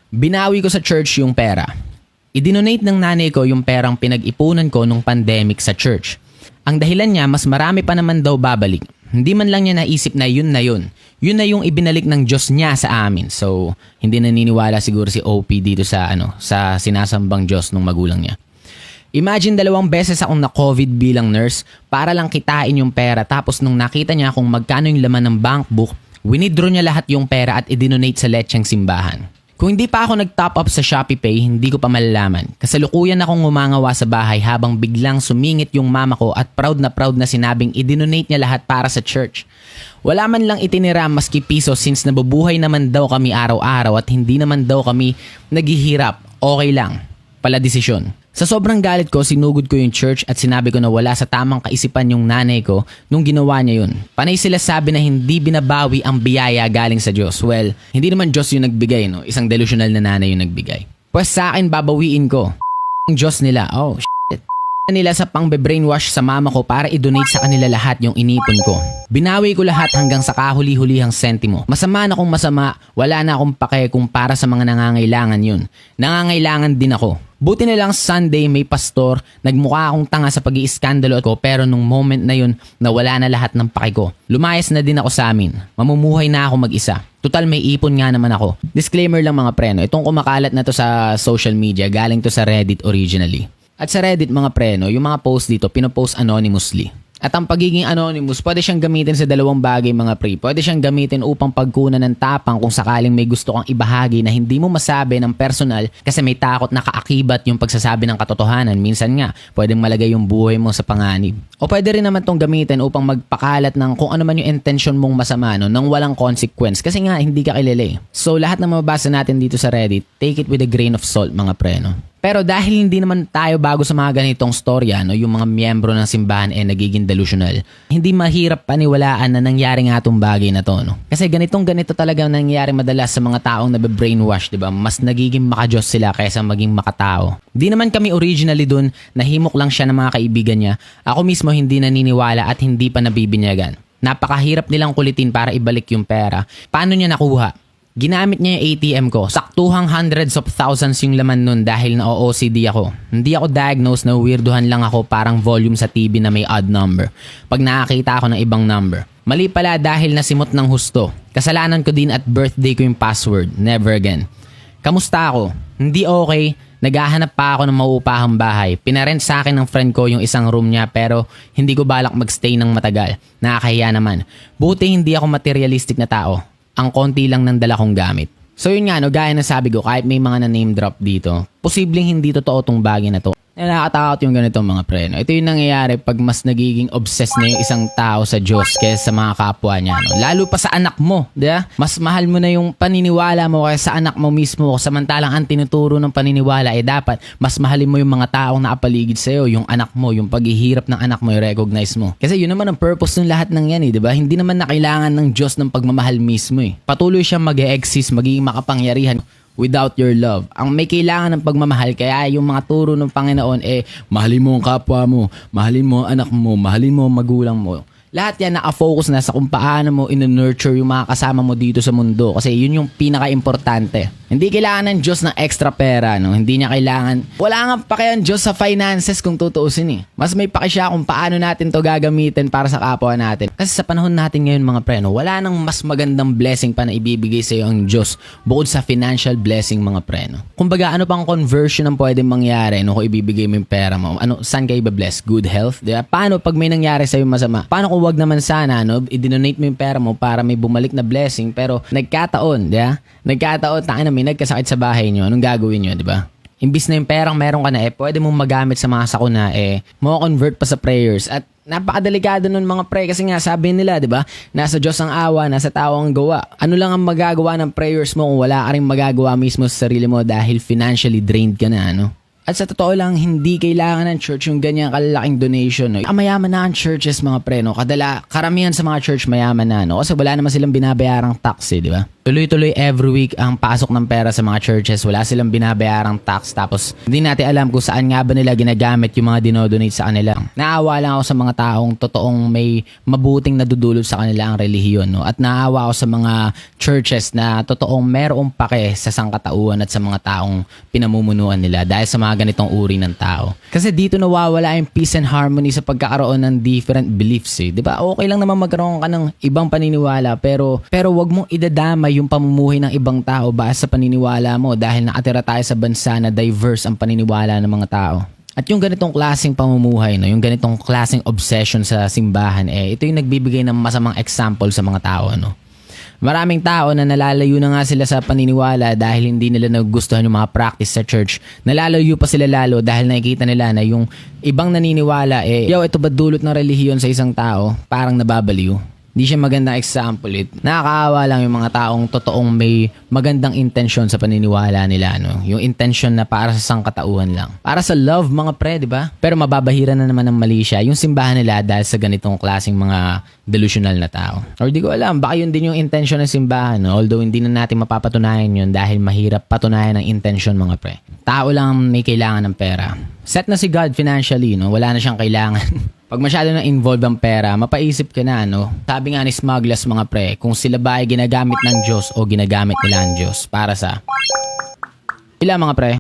Binawi ko sa church yung pera. Idinonate ng nanay ko yung perang pinag-ipunan ko nung pandemic sa church. Ang dahilan niya, mas marami pa naman daw babalik. Hindi man lang niya naisip na yun na yun. Yun na yung ibinalik ng Diyos niya sa amin. So, hindi naniniwala siguro si OP dito sa sinasambang Diyos ng magulang niya. Imagine 2 beses akong na-COVID bilang nurse para lang kitain yung pera, tapos nung nakita niya kung magkano yung laman ng bank book, winidraw niya lahat yung pera at idinonate sa lecheng simbahan. Kung hindi pa ako nag-top up sa ShopeePay, hindi ko pa malalaman. Kasalukuyan akong umangawa sa bahay habang biglang sumingit yung mama ko at proud na sinabing idinonate niya lahat para sa church. Wala man lang itinira maski piso since nabubuhay naman daw kami araw-araw at hindi naman daw kami naghihirap. Okay lang. Pala desisyon. Sa sobrang galit ko, sinugod ko yung church at sinabi ko na wala sa tamang kaisipan yung nanay ko nung ginawa niya yun. Panay sila sabi na hindi binabawi ang biyaya galing sa Diyos. Well, hindi naman Diyos yung nagbigay, no? Isang delusional na nanay yung nagbigay. Pues sa akin, babawiin ko. Ang Diyos nila, oh shit. Nila sa pang-brainwash sa mama ko para i-donate sa kanila lahat yung inipon ko. Binawi ko lahat hanggang sa kahuli-hulihang sentimo. Masama na kung masama, wala na akong pake kung para sa mga nangangailangan yun. Nangangailangan din ako. Buti na lang Sunday may pastor, nagmukha akong tanga sa pag-iiskandalo ko pero nung moment na yun, nawala na lahat ng pake ko. Lumayas na din ako sa amin. Mamumuhay na ako mag-isa. Total may ipon nga naman ako. Disclaimer lang mga preno, itong kumakalat na to sa social media, galing to sa Reddit originally. At sa Reddit mga preno, yung mga post dito, pinopost anonymously. At ang pagiging anonymous, pwede siyang gamitin sa 2 bagay mga pre. Pwede siyang gamitin upang pagkunan ng tapang kung sakaling may gusto kang ibahagi na hindi mo masabi ng personal kasi may takot na kaakibat yung pagsasabi ng katotohanan. Minsan nga, pwedeng malagay yung buhay mo sa panganib. O pwede rin naman tong gamitin upang magpakalat ng kung ano man yung intention mong masama, no, nang walang consequence. Kasi nga, hindi ka kilala eh. So lahat ng mababasa natin dito sa Reddit, take it with a grain of salt mga pre, no? Pero dahil hindi naman tayo bago sa mga ganitong storya, no, yung mga miyembro ng simbahan nagiging delusional, hindi mahirap paniwalaan na nangyari nga itong bagay na to. No? Kasi ganito talaga nangyayari madalas sa mga taong nabe-brainwash, diba? Mas nagiging makajos sila kaysa maging makatao. Di naman kami originally dun, nahimok lang siya ng mga kaibigan niya. Ako mismo hindi naniniwala at hindi pa nabibinyagan. Napakahirap nilang kulitin para ibalik yung pera. Paano niya nakuha? Ginamit niya yung ATM ko. Saktuhang hundreds of thousands yung laman nun dahil na-OCD ako. Hindi ako diagnosed na weirduhan lang ako parang volume sa TV na may odd number. Pag nakakita ako ng ibang number. Mali pala dahil nasimot ng husto. Kasalanan ko din at birthday ko yung password. Never again. Kamusta ako? Hindi okay. Naghahanap pa ako ng mauupahang bahay. Pinarent sa akin ng friend ko yung isang room niya pero hindi ko balak magstay ng matagal. Nakakahiya naman. Buti hindi ako materialistic na tao. Ang konti lang ng dala kong gamit. So yun nga, no, gaya na sabi ko, kahit may mga na-name drop dito, posibleng hindi totoo tong bagay na to. Nakakatakot yung ganitong mga preno. Ito yung nangyayari pag mas nagiging obsessed na yung isang tao sa Diyos kaysa sa mga kapwa niya. No? Lalo pa sa anak mo. Diba? Mas mahal mo na yung paniniwala mo kaysa sa anak mo mismo. Samantalang ang tinuturo ng paniniwala dapat mas mahalin mo yung mga taong nakapaligid sa'yo. Yung anak mo, yung paghihirap ng anak mo, i-recognize mo. Kasi yun naman ang purpose ng lahat ng yan. Diba? Hindi naman na kailangan ng Diyos ng pagmamahal mismo. Patuloy siyang mag-e-exist, magiging makapangyarihan without your love. Ang may kailangan ng pagmamahal, kaya yung mga turo ng Panginoon mahalin mo ang kapwa mo, mahalin mo ang anak mo, mahalin mo ang magulang mo. Lahat yan nakafocus na sa kung paano mo in-nurture yung mga kasama mo dito sa mundo kasi yun yung pinaka-importante. Hindi kailangan ng Diyos ng extra pera, no? Hindi niya kailangan. Wala nga pa kaya ang Diyos sa finances kung tutuusin Mas may paki siya kung paano natin to gagamitin para sa kapwa natin. Kasi sa panahon natin ngayon mga preno, wala nang mas magandang blessing pa na ibibigay sa iyo ang Diyos bukod sa financial blessing mga preno. Kumbaga ano pang conversion ang pwedeng mangyari kung ibibigay mo yung pera mo? Saan kayo ba-bless? Good health? Diba? Paano pag may nangyari sa iyo masama? Paano kung wag naman sana, i-donate mo yung pera mo para may bumalik na blessing pero nagkataon, diba? Nagkataon, may nagkasakit sa bahay nyo, anong gagawin nyo, di ba? Imbis na yung perang meron ka na, pwede mong magamit sa mga sakuna, mo-convert pa sa prayers. At napakadelikado nun mga pre, kasi nga sabi nila, di ba? Nasa Diyos ang awa, nasa tao ang gawa. Ano lang ang magagawa ng prayers mo kung wala ka rin magagawa mismo sa sarili mo dahil financially drained ka na, At sa totoo lang, hindi kailangan ng church yung ganyang kalalaking donation. No? Mayaman na ang churches mga pre, no? Karamihan sa mga church mayaman na, no? Kasi wala naman silang binabayarang tax, di ba? Tuloy-tuloy every week ang pasok ng pera sa mga churches. Wala silang binabayarang tax. Tapos hindi natin alam kung saan nga ba nila ginagamit yung mga dinodonate sa kanila. Naawa lang ako sa mga taong totoong may mabuting nadudulot sa kanila ang relihiyon. No? At naawa ako sa mga churches na totoong merong pake sa sangkatauhan at sa mga taong pinamumunuan nila dahil sa mga ganitong uri ng tao. Kasi dito nawawala yung peace and harmony sa pagkakaroon ng different beliefs. Eh. Di ba? Okay lang naman magkaroon ka ng ibang paniniwala pero wag mong idadamay yung pamumuhay ng ibang tao base sa paniniwala mo dahil nakatira tayo sa bansa na diverse ang paniniwala ng mga tao. At yung ganitong klaseng pamumuhay, no, yung ganitong klaseng obsession sa simbahan, ito yung nagbibigay ng masamang example sa mga tao. No? Maraming tao na nalalayo na nga sila sa paniniwala dahil hindi nila nagustuhan yung mga practice sa church. Nalalayo pa sila lalo dahil nakikita nila na yung ibang naniniwala, ito ba dulot ng relihiyon sa isang tao? Parang nababaliw. Hindi siya magandang example. Nakakaawa lang yung mga taong totoong may magandang intensyon sa paniniwala nila. No? Yung intensyon na para sa sangkatauhan lang. Para sa love, mga pre, di ba? Pero mababahiran na naman ng mali siya yung simbahan nila dahil sa ganitong klaseng mga delusional na tao. Or di ko alam, baka yun din yung intensyon ng simbahan. No? Although hindi na natin mapapatunayan yun dahil mahirap patunayan ang intensyon, mga pre. Tao lang may kailangan ng pera. Set na si God financially, no? Wala na siyang kailangan. Pag masyado na involved ang pera, mapaisip ka na, no? Sabi nga ni Smuggles, mga pre, kung sila ba ay ginagamit ng Diyos o ginagamit nila ang Diyos para sa... Ila, mga pre?